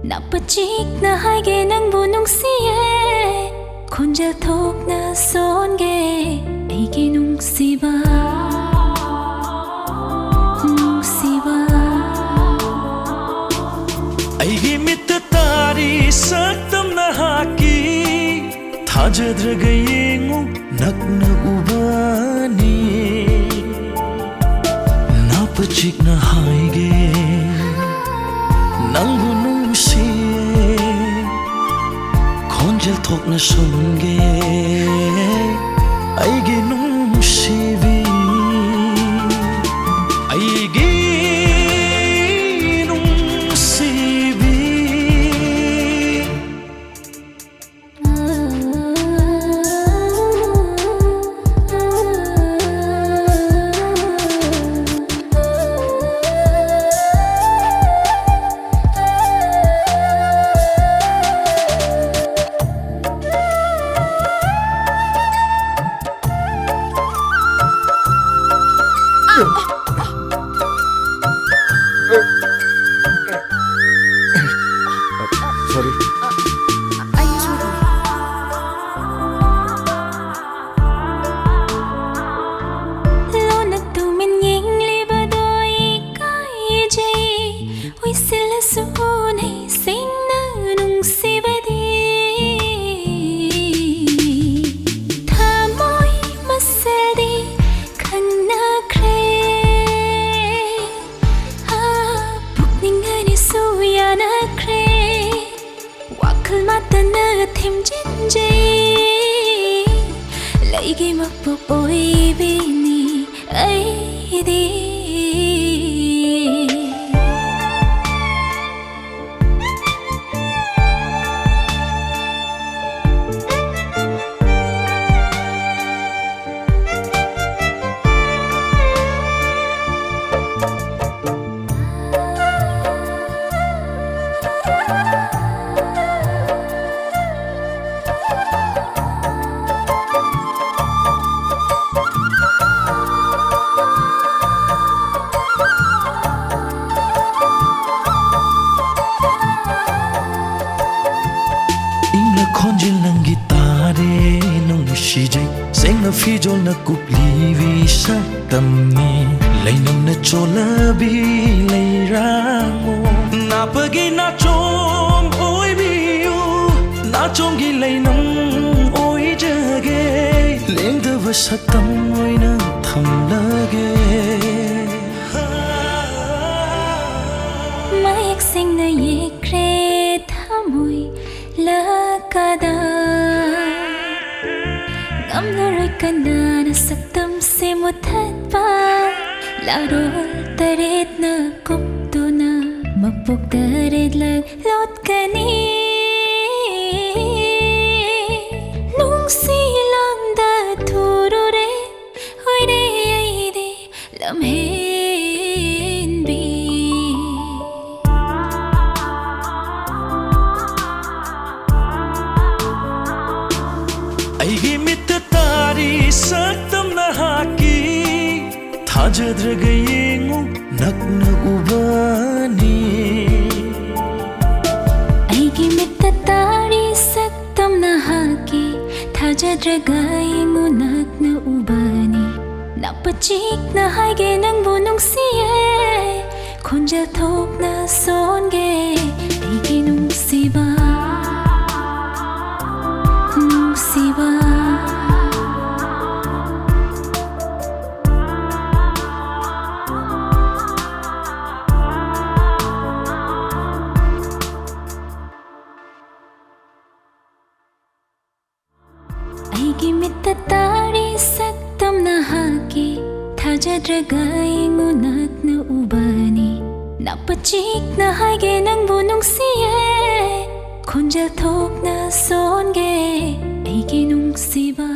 나쁘직나 하게 낭보 농시에 곤자 톡나 손게 에게 농시바 Eigee Mita Tari saktam na haki Thajadraga yengu nakna ubani Napachik na haige Nangbu nungsiye Konjal thok na sunge Eigee nungsibi Eigee Sorry. Lona tu min ying liba doi kai jai oi sila sunai sing na nung sibadi thamoi masadi kanna kre ha bukning ani suya na kre wakal mata na them jin jai Leigi mapok oi bini ai di Konjil ng gitare nung sijay Seng na fijol na kupliwi sa tami Lainam na cholabi lairamo Napagi na chom oi biyu Na chom gi lainam oi jage Leng da sa tam oi na tham lage Mayak sing na yekre thamoi lakada ngam naray ka na nasaktam se muthat pa larol tarit na kupto na mapok tarit lang lot ka ni nung silang da thuro re hoy re ay de lamhen bi Eigee Mita Tari saktam na haki Thajadraga yengu nakna ubani Eigee Mita Tari saktam na haki Thajadraga yengu nakna ubani Napachik na haige nangbo nungsiye Konjal thok na songe Eigee nungsiba Nungsiba Eigee Mita Tari saktam na haki Thajadraga yengu nakna ubani Napachik na haige nangbo nungsiye Konjal thok na songe Eigee nungsiba